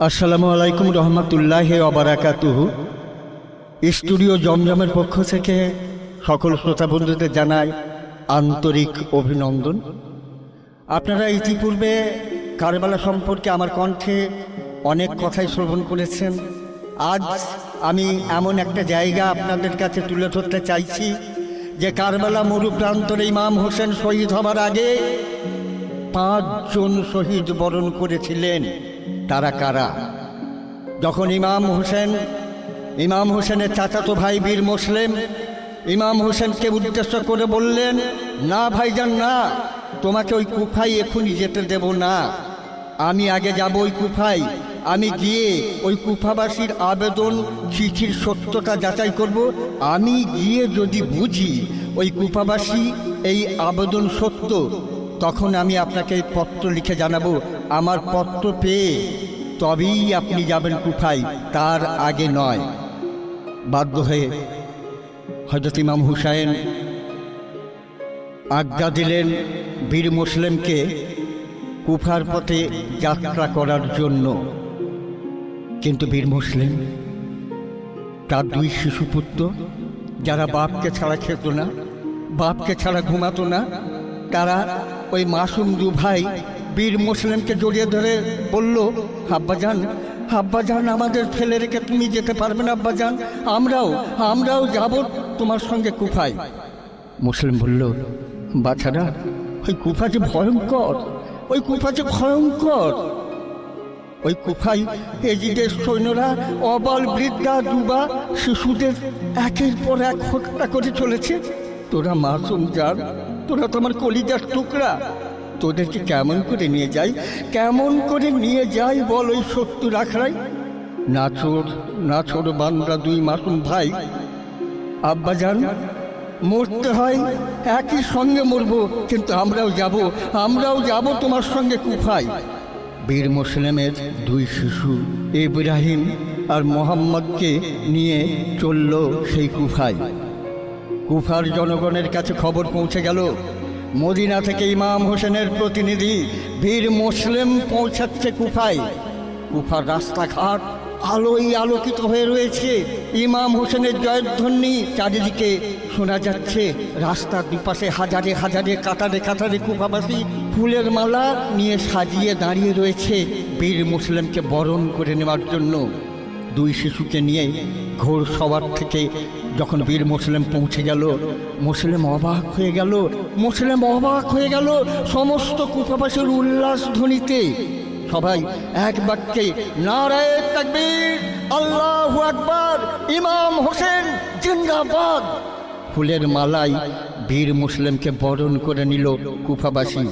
আসসালামু আলাইকুম রহমতুল্লাহি ওয়া বারাকাতুহু। স্টুডিও জমজমের পক্ষ থেকে সকল শ্রোতা বন্ধুদের জানাই আন্তরিক অভিনন্দন। আপনারা ইতিপূর্বে কারবালা সম্পর্কে আমার কণ্ঠে অনেক কথাই শ্রবণ করেছেন। আজ আমি এমন একটা জায়গা আপনাদের কাছে তুলে ধরতে চাইছি যে কারবালা মরুপ্রান্তরে ইমাম হোসেন শহীদ হবার আগে 5 জন শহীদ বরণ করেছিলেন। তারা কারা? যখন ইমাম হোসেনের চাচাতো ভাই বীর মুসলিম ইমাম হোসেনকে উদ্দেশ্য করে বললেন, না ভাইজান না, তোমাকে ওই কুফায় এখনই যেতে দেব না, আমি আগে যাব ওই কুফায়। আমি গিয়ে ওই কুফাবাসীর আবেদন চিঠির সত্যতা যাচাই করব। আমি গিয়ে যদি বুঝি ওই কুফাবাসী এই আবেদন সত্য, তখন আমি আপনাকে এই পত্র লিখে জানাবো। আমার পত্র পেয়ে তবেই আপনি যাবেন কুফায়, তার আগে নয়। বাধ্য হয়ে হযরত ইমাম হুসাইন আজ্ঞা দিলেন বীর মুসলিমকে কুফার পথে যাত্রা করার জন্য। কিন্তু বীর মুসলিম তার 2 শিশুপুত্র, যারা বাপকে ছাড়া খেত না, বাপকে ছাড়া ঘুমাতো না, তারা ওই মাসুম 2 ভাই বীর মুসলিমকে জড়িয়ে ধরে বলল, আব্বাজান আমাদের ফেলে রেখে তুমি যেতে পারবে না আব্বাজান, আমরাও যাব তোমার সঙ্গে কুফায়। মুসলিম বলল, বাছারা, ওই কুফা যে ভয়ঙ্কর, ওই কুফায় এজিদের সৈন্যরা অবল বৃদ্ধা যুবা শিশুদের একের পর এক হত্যা করে চলেছে। তোরা মাসুম জান, তোরা তোমার কলিজার টুকরা, তোদেরকে কেমন করে নিয়ে যাই বল ওই শত্রুর আখড়ায়? নাছোড় বান্দা 2 মাসুম ভাই, আব্বাজান মরতে হয় একই সঙ্গে মরবো, কিন্তু আমরাও যাব তোমার সঙ্গে কুফায়। বীর মুসলিমের 2 শিশু ইব্রাহিম আর মোহাম্মদকে নিয়ে চলল সেই কুফায়। কুফার জনগণের কাছে খবর পৌঁছে গেল, মদিনা থেকে ইমাম হোসেনের প্রতিনিধি বীর মুসলিম পৌঁছাচ্ছে কুফায়। কুফার রাস্তাঘাট আলোয় আলোকিত হয়ে রয়েছে, ইমাম হোসেনের জয়ধ্বনি চারিদিকে শোনা যাচ্ছে। রাস্তার দুপাশে হাজারে কাতারে কুফাবাসী ফুলের মালা নিয়ে সাজিয়ে দাঁড়িয়ে রয়েছে বীর মুসলিমকে বরণ করে নেওয়ার জন্য। 2 শিশুকে নিয়ে ঘোর সবার থেকে যখন বীর মুসলিম পৌঁছে গেল, মুসলিম অবাক হয়ে গেল সমস্ত কুফাবাসীর উল্লাস ধ্বনিতে। সবাই এক বাক্যে নারায়ে তাকবীর, আল্লাহু আকবার, ইমাম হোসেন জিন্দাবাদ। ফুলের মালায় বীর মুসলিমকে বরণ করে নিল কুফাবাসী।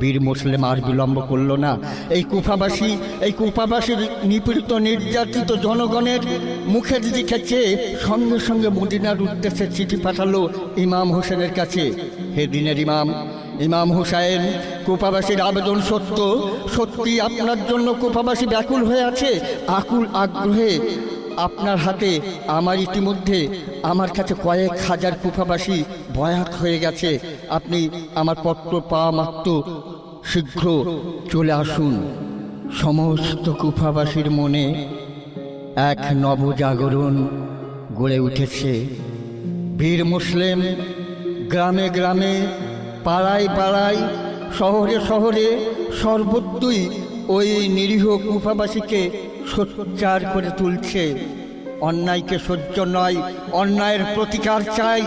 বীর মুসলিম আর বিলম্ব করল না। এই কুফাবাসীর নিপীড়িত নির্যাতিত জনগণের মুখের দিকে চেয়ে সঙ্গে সঙ্গে মদিনার উদ্দেশ্যে চিঠি পাঠালো ইমাম হোসেনের কাছে। হে দিনের ইমাম হুসাইন, কুফাবাসীর আবেদন সত্যি আপনার জন্য কুফাবাসী ব্যাকুল হয়ে আছে, আকুল আগ্রহে আপনার হাতে। ইতিমধ্যে আমার কাছে কয়েক হাজার কুফাবাসী বয়াত হয়ে গেছে। আপনি আমার পত্র পাওয়া মাত্র শীঘ্র চলে আসুন। সমস্ত কুফাবাসীর মনে এক নবজাগরণ গড়ে উঠেছে। বীর মুসলিম গ্রামে গ্রামে, পাড়ায় শহরে সর্বত্রই ওই নিরীহ কুফাবাসীকে সোচ্চার করে তুলছে। অন্যায়কে সহ্য নয়, অন্যায়ের প্রতিকার চাই,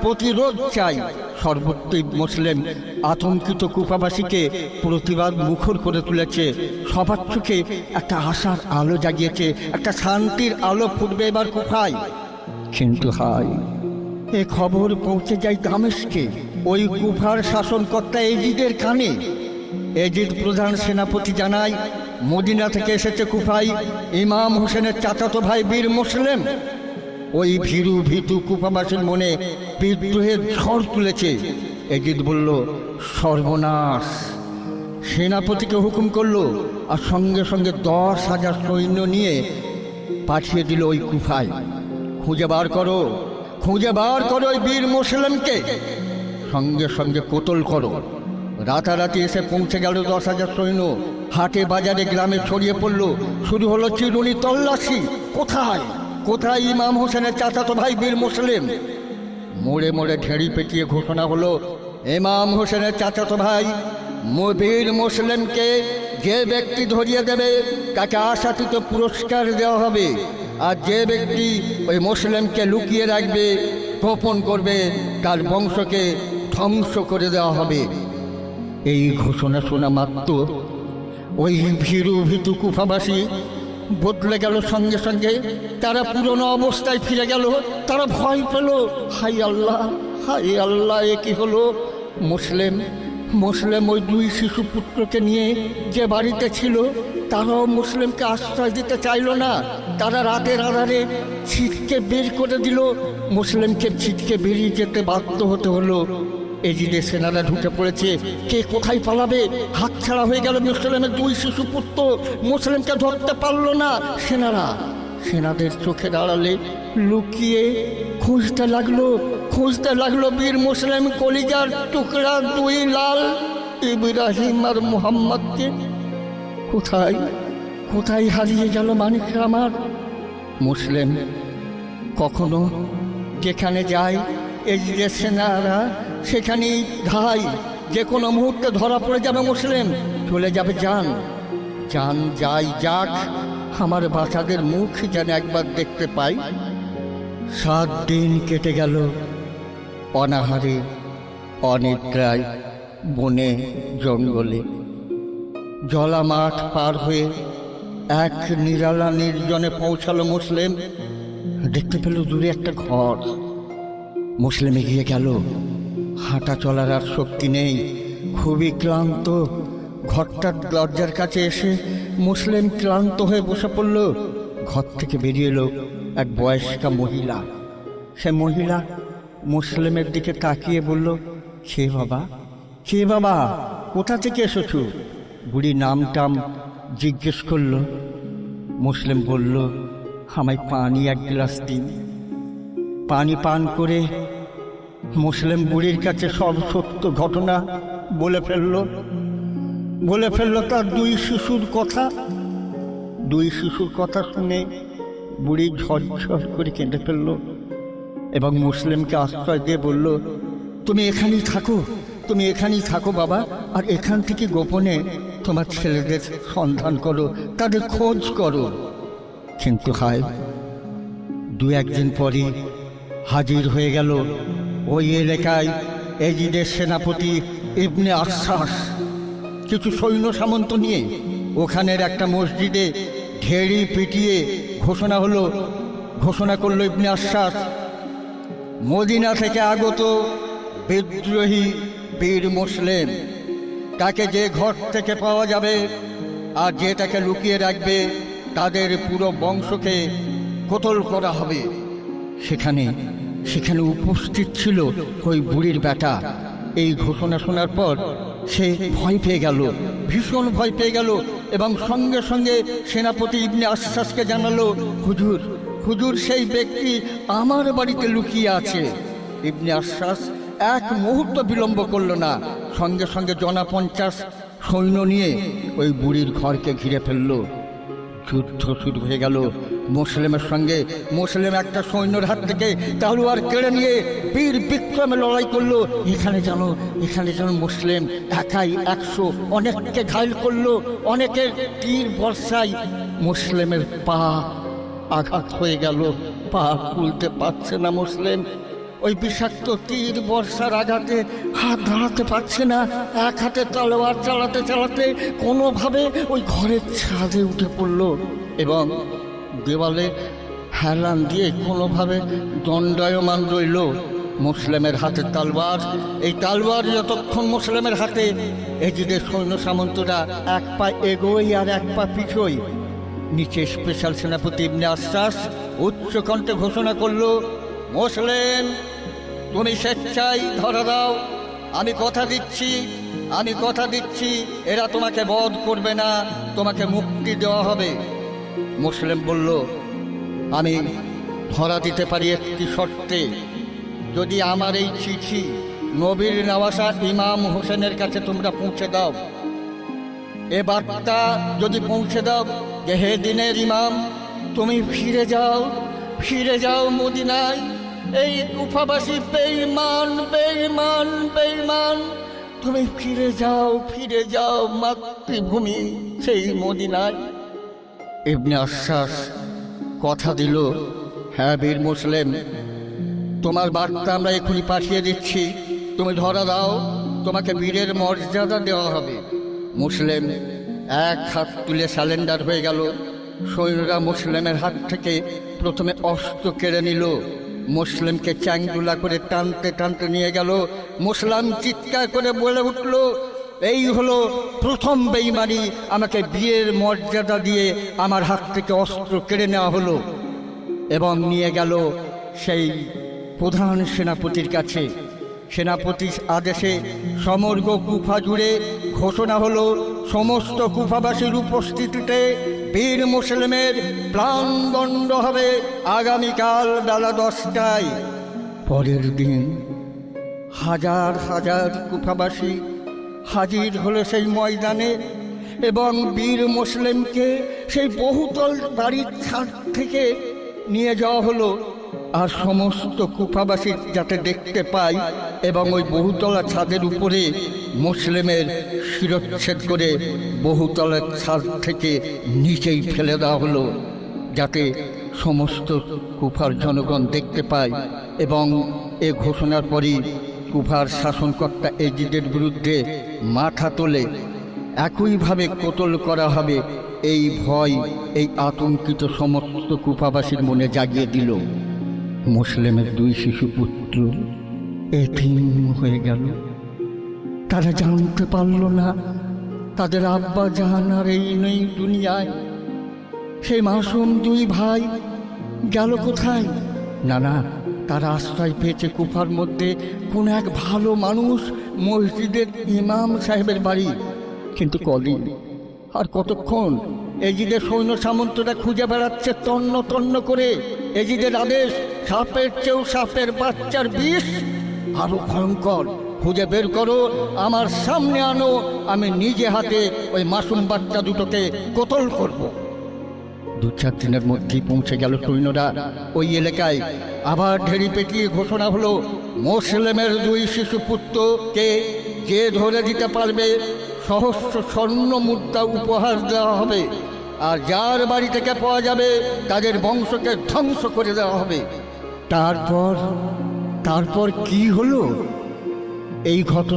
প্রতিরোধ চাই। সর্বত্রই মুসলিম আতঙ্কিত কুফাবাসীকে প্রতিবাদ মুখর করে তুলেছে। সবার চোখে একটা আশার আলো জাগিয়েছে, একটা শান্তির আলো ফুটবে এবার কুফায়। কিন্তু হায়, এ খবর পৌঁছে যায় দামেস্কে, ওই কুফার শাসনকর্তা এজিদের কানে। এজিদ প্রধান সেনাপতি জানায়, মদিনা থেকে এসেছে কুফায় ইমাম হোসেনের চাচাতো ভাই বীর মুসলিম। ওই ভীতু কুফাবাসীর মনে বিদ্রোহের ঝড় তুলেছে। এজিদ বলল, সর্বনাশ। সেনাপতিকে হুকুম করলো আর সঙ্গে সঙ্গে 10,000 সৈন্য নিয়ে পাঠিয়ে দিল ওই কুফায়। খুঁজে বার করো ওই বীর মুসলিমকে, সঙ্গে সঙ্গে কোতল করো। রাতারাতি এসে পৌঁছে গেল 10,000 সৈন্য। হাটে বাজারে গ্রামে ছড়িয়ে পড়ল, শুরু হলো চিরুনি তল্লাশি। কোথায় কোথায় ইমাম হোসেনের চাচাতো ভাই বীর মুসলিম? মোড়ে মোড়ে ঢেড়ি পেটিয়ে ঘোষণা হলো, ইমাম হোসেনের চাচাতো ভাই বীর মুসলিমকে যে ব্যক্তি ধরিয়ে দেবে তাকে আশাতীত পুরস্কার দেওয়া হবে, আর যে ব্যক্তি ওই মুসলিমকে লুকিয়ে রাখবে, গোপন করবে, তার বংশকে ধ্বংস করে দেওয়া হবে। এই ঘোষণা শোনা মাত্র ওই ভীরু ভীতু কুফাবাসী বদলে গেল, সঙ্গে সঙ্গে তারা পুরনো অবস্থায় ফিরে গেল। তারা ভয় পেল, হাই আল্লাহ, হাই আল্লাহ, এ কি হলো? মুসলিম ওই দুই শিশু পুত্রকে নিয়ে যে বাড়িতে ছিল, তারাও মুসলিমকে আশ্রয় দিতে চাইল না। তারা রাতের আধারে ছিটকে বের করে দিল। মুসলিমকে ছিটকে বেরিয়ে যেতে বাধ্য হতে হলো। এজিদের সেনারা ঢুকে পড়েছে, কে কোথায় পালাবে? হাতছাড়া হয়ে গেল মুসলিমের দুই শিশু পুত্র, মুসলিমকে ধরতে পারল না। সেনাদের চোখের আড়ালে লুকিয়ে খুঁজতে লাগলো বীর মুসলিম কলিজার টুকরা দুই লাল ইব্রাহিম আর মুহাম্মদকে। কোথায় হারিয়ে গেল মানিকরা আমার? মুসলিম কখনো যেখানে যায় এজিদের সেনারা সেখানেই ধাই, যে কোনো মুহূর্তে ধরা পড়ে যাবে মুসলিম, চলে যাবে জান। যাই যাক, আমার বাচ্চাদের মুখ যেন একবার দেখতে পাই। 7 দিন কেটে গেল অনাহারে, অনিদ্রায়, বনে জঙ্গলে। জলা মাঠ পার হয়ে এক নিরালা নির্জনে পৌঁছালো মুসলিম। দেখতে পেল দূরে একটা ঘর। মুসলিম এগিয়ে গেল। হাঁটা চলার আর শক্তি নেই, খুবই ক্লান্ত। ঘরটার দরজার কাছে এসে মুসলিম ক্লান্ত হয়ে বসে পড়ল। ঘর থেকে বেরিয়ে এলো এক বয়স্কা মহিলা। সে মহিলা মুসলিমের দিকে তাকিয়ে বলল, কে বাবা, কোথা থেকে এসেছো? বুড়ি নাম টাম জিজ্ঞেস করল। মুসলিম বলল, আমায় পানি 1 গ্লাস দিন। পানি পান করে মুসলিম বুড়ির কাছে সব সত্য ঘটনা বলে ফেলল তার দুই শিশুর কথা শুনে বুড়ি ঝরঝর করে কেঁদে ফেলল এবং মুসলিমকে আশ্রয় দিয়ে বলল, তুমি এখানেই থাকো বাবা, আর এখান থেকে গোপনে তোমার ছেলেদের সন্ধান করো, তাদের খোঁজ করো। কিন্তু হায়, 2-1 দিন পরই হাজির হয়ে গেল ওই এলাকায় এজিদের সেনাপতি ইবনে আশশাস কিছু সৈন্য সামন্ত নিয়ে। ওখানের একটা মসজিদে ঢেড়ি পিটিয়ে ঘোষণা করল ইবনে আশশাস, মদিনা থেকে আগত বিদ্রোহী বীর মুসলিম, তাকে যে ঘর থেকে পাওয়া যাবে আর যে তাকে লুকিয়ে রাখবে, তাদের পুরো বংশকে কতল করা হবে। সেখানে উপস্থিত ছিল ওই বুড়ির বেটা। এই ঘোষণা শোনার পর সে ভীষণ ভয় পেয়ে গেল এবং সঙ্গে সঙ্গে সেনাপতি ইবনে আশশাসকে জানালো, হুজুর, সেই ব্যক্তি আমার বাড়িতে লুকিয়ে আছে। ইবনে আশশাস 1 মুহূর্ত বিলম্ব করল না, সঙ্গে সঙ্গে 50 সৈন্য নিয়ে ওই বুড়ির ঘরকে ঘিরে ফেলল। যুদ্ধ শুরু হয়ে গেল মুসলিমের সঙ্গে। মুসলিম একটা সৈন্যর হাত থেকে তলোয়ার কেড়ে নিয়ে বীর বিক্রমে লড়াই করলো। এখানে যেন মুসলিম একাই 100 অনেককে ঘায়েল করলো। অনেকের তীর বর্ষায় মুসলিমের পা আঘাত হয়ে গেল, পা খুলতে পারছে না মুসলিম। ওই বিষাক্ত তীর বর্ষার আঘাতে হাত দাঁড়াতে পারছে না। এক হাতে তলোয়ার চালাতে কোনোভাবে ওই ঘরের ছাদে উঠে পড়ল এবং দেওয়ালে হেলান দিয়ে কোনোভাবে দণ্ডায়মান রইল। মুসলিমের হাতে তলোয়ার। এই তলোয়ার যতক্ষণ মুসলিমের হাতে, এজিদের সৈন্য সামন্তরা 1 পা এগোই আর 1 পা পিছোই। নিচে স্পেশাল সেনাপতি ইবনে আশশাস উচ্চকণ্ঠে ঘোষণা করল, মুসলিম, তুমি স্বেচ্ছায় ধরা দাও। আমি কথা দিচ্ছি এরা তোমাকে বধ করবে না, তোমাকে মুক্তি দেওয়া হবে। মুসলিম বলল, আমি ধরা দিতে পারি একটি শর্তে, যদি আমার এই চিঠি নবীর নওয়াসা ইমাম হোসেনের কাছে তোমরা পৌঁছে দাও। এ বার্তা যদি পৌঁছে দাও যে হে দিনের ইমাম, তুমি ফিরে যাও মদিনায়। এই কুফাবাসী বেঈমান বেঈমান বেঈমান, তুমি ফিরে যাও মাতৃভূমি সেই মদিনায়। ইবনে আশ্বাস কথা দিল, হ্যাঁ বীর মুসলিম, তোমার বার্তা আমরা এখনই পাঠিয়ে দিচ্ছি, তুমি ধরা দাও, তোমাকে বীরের মর্যাদা দেওয়া হবে। মুসলিম এক হাত তুলে স্যালেন্ডার হয়ে গেল। সৈন্যরা মুসলিমের হাত থেকে প্রথমে অস্ত্র কেড়ে নিল, মুসলিমকে চ্যাংদুলা করে টানতে টানতে নিয়ে গেল। মুসলিম চিৎকার করে বলে উঠল, এই হলো প্রথম বেঈমানি, আমাকে বিয়ের মর্যাদা দিয়ে আমার হাত থেকে অস্ত্র কেড়ে নেওয়া হলো। এবং নিয়ে গেল সেই প্রধান সেনাপতির কাছে। সেনাপতির আদেশে সমগ্র কুফা জুড়ে ঘোষণা হলো, সমস্ত কুফাবাসীর উপস্থিতিতে বীর মুসলিমের প্রাণদণ্ড হবে আগামীকাল বেলা 10টায়। পরের দিন হাজার হাজার কুফাবাসী হাজির হলো সেই ময়দানে এবং বীর মুসলিমকে সেই বহুতল বাড়ির ছাদ থেকে নিয়ে যাওয়া হলো। আর সমস্ত কুফাবাসী যাতে দেখতে পায় এবং ওই বহুতলা ছাদের উপরে মুসলিমের শিরচ্ছেদ করে বহুতলার ছাদ থেকে নিচেই ফেলে দেওয়া হলো, যাতে সমস্ত কুফার জনগণ দেখতে পায়। এবং এ ঘোষণার পরই কুফার শাসনকর্তা এজিদের বিরুদ্ধে মাথা তোলে। একইভাবে কতল করা হবে, এই ভয় এই আতঙ্কিত সমস্ত কুফাবাসীর মনে জাগিয়ে দিল। মুসলিমের 2 শিশুপুত্র এতিম হয়ে গেল। তারা জানতে পারল না তাদের আব্বা জান আর এই নেই দুনিয়ায়। সেই মাসুম 2 ভাই গেল কোথায়? না, তারা আশ্রয় পেয়েছে কুফার মধ্যে কোন এক ভালো মানুষ মসজিদের ইমাম সাহেবের বাড়ি। কিন্তু কদিন আর কতক্ষণ? এজিদের সৈন্য সামন্তরা খুঁজে বেড়াচ্ছে তন্ন তন্ন করে। এজিদের আদেশ, সাপের চেয়েও সাপের বাচ্চার বিষ আরো ভয়ঙ্কর। খুঁজে বের করো, আমার সামনে আনো, আমি নিজে হাতে ওই মাসুম বাচ্চা দুটোকে কতল করব। 2-4 দিনের মধ্যেই পৌঁছে গেল সৈন্যরা ওই এলাকায়। আবার ঢেড়ি পেটিয়ে ঘোষণা হলো, মুসলিমের 2 শিশুপুত্রকে যে ধরে দিতে পারবে সহস্র স্বর্ণ মুদ্রা উপহার দেওয়া হবে, আর যার বাড়ি থেকে পাওয়া যাবে তাদের বংশকে ধ্বংস করে দেওয়া হবে। তারপর কি হলো? এই ঘটনা